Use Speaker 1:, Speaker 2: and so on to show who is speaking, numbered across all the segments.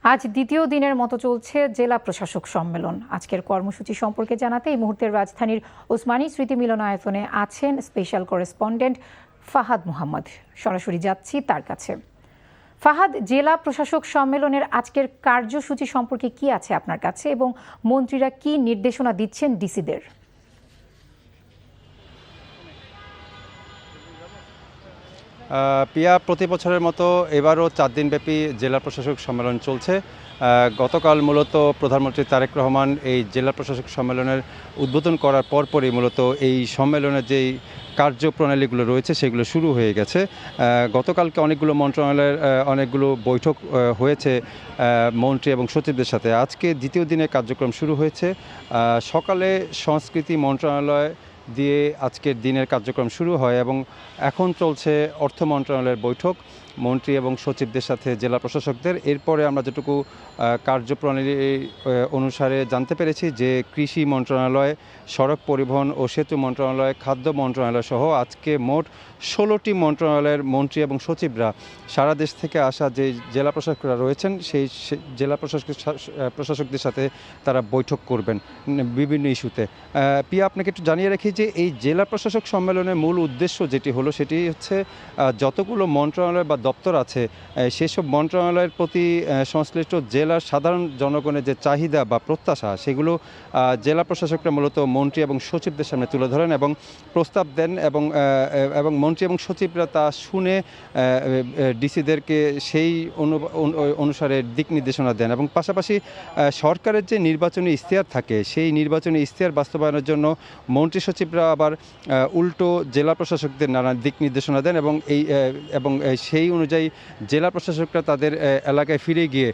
Speaker 1: আজ দ্বিতীয় দিনের মতো চলছে জেলা প্রশাসক সম্মেলন। আজকের কর্মসূচি সম্পর্কে জানাতে এই মুহূর্তের রাজধানীর ওসমানী স্মৃতি মিলনায়তনে আছেন স্পেশাল করেসপন্ডেন্ট ফাহাদ মোহাম্মদ। সরাসরি যাচ্ছি তার কাছে। ফাহাদ, জেলা প্রশাসক সম্মেলনের আজকের কার্যসূচি সম্পর্কে কি আছে আপনার কাছে এবং মন্ত্রীরা কি নির্দেশনা দিচ্ছেন ডিসিদের?
Speaker 2: পিয়া, প্রতি বছরের মতো এবারও 4 দিনব্যাপী জেলা প্রশাসক সম্মেলন চলছে। গতকাল মূলত প্রধানমন্ত্রী তারেক রহমান এই জেলা প্রশাসক সম্মেলনের উদ্বোধন করার পরপরই মূলত এই সম্মেলনের যেই কার্যপ্রণালীগুলো রয়েছে সেগুলো শুরু হয়ে গেছে। গতকালকে অনেকগুলো মন্ত্রণালয়ের অনেকগুলো বৈঠক হয়েছে মন্ত্রী এবং সচিবদের সাথে। আজকে দ্বিতীয় দিনের কার্যক্রম শুরু হয়েছে। সকালে সংস্কৃতি মন্ত্রণালয় দিয়ে আজকের দিনের কার্যক্রম শুরু হয় এবং এখন চলছে অর্থ মন্ত্রণালয়ের বৈঠক মন্ত্রী এবং সচিবদের সাথে জেলা প্রশাসকদের। এরপরে আমরা যেটুকু কার্যপ্রণালী অনুসারে জানতে পেরেছি যে কৃষি মন্ত্রণালয়, সড়ক পরিবহন ও সেতু মন্ত্রণালয়, খাদ্য মন্ত্রণালয় সহ আজকে মোট 16টি মন্ত্রণালয়ের মন্ত্রী এবং সচিবরা সারা দেশ থেকে আসা যে জেলা প্রশাসকরা রয়েছেন সেই জেলা প্রশাসকদের সাথে তারা বৈঠক করবেন বিভিন্ন ইস্যুতে। পিয়া, আপনাকে একটু জানিয়ে রাখি যে এই জেলা প্রশাসক সম্মেলনের মূল উদ্দেশ্য যেটি হলো সেটি হচ্ছে যতগুলো মন্ত্রণালয় বা দপ্তর আছে সেসব মন্ত্রণালয়ের প্রতি সংশ্লিষ্ট জেলার সাধারণ জনগণের যে চাহিদা বা প্রত্যাশা সেগুলো জেলা প্রশাসকরা মূলত মন্ত্রী এবং সচিবদের সামনে তুলে ধরেন এবং প্রস্তাব দেন এবং মন্ত্রী এবং সচিবরা তা শুনে ডিসিদেরকে সেই অনুসারে দিক নির্দেশনা দেন এবং পাশাপাশি সরকারের যে নির্বাচনী ইশতেহার থাকে সেই নির্বাচনী ইশতেহার বাস্তবায়নের জন্য মন্ত্রী সচিবরা আবার উল্টো জেলা প্রশাসকদের নানা দিক নির্দেশনা দেন এবং সেই অনুযায়ী জেলা প্রশাসকরা তাদের এলাকায় ফিরে গিয়ে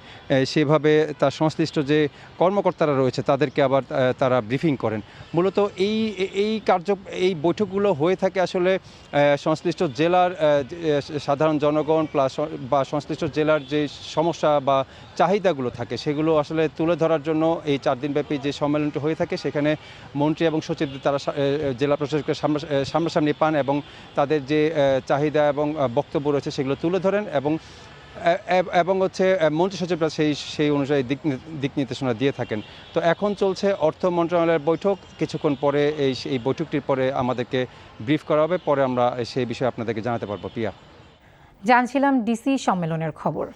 Speaker 2: সেভাবে তার সংশ্লিষ্ট যে কর্মকর্তারা রয়েছে তাদেরকে আবার তারা ব্রিফিং করেন। মূলত এই বৈঠকগুলো হয়ে থাকে আসলে সংশ্লিষ্ট জেলার সাধারণ জনগণ বা সংশ্লিষ্ট জেলার যে সমস্যা বা চাহিদাগুলো থাকে সেগুলো আসলে তুলে ধরার জন্য এই 4 দিনব্যাপী যে সম্মেলনটি হয়ে থাকে সেখানে মন্ত্রী এবং সচিবদের তারা জেলা প্রশাসকের সামনাসামনি পান এবং তাদের যে চাহিদা এবং বক্তব্য রয়েছে সেগুলো তুলে ধরেন এবং হচ্ছে মন্ত্রী সচিবরা সেই অনুযায়ী দিক নির্দেশনা দিয়ে থাকেন। তো এখন চলছে অর্থ মন্ত্রণালয়ের বৈঠক। কিছুক্ষণ পরে এই বৈঠকটির পরে আমাদেরকে ব্রিফ করা হবে, পরে আমরা সেই বিষয়ে আপনাদেরকে জানাতে পারবো। পিয়া,
Speaker 1: জানছিলাম ডিসি সম্মেলনের খবর।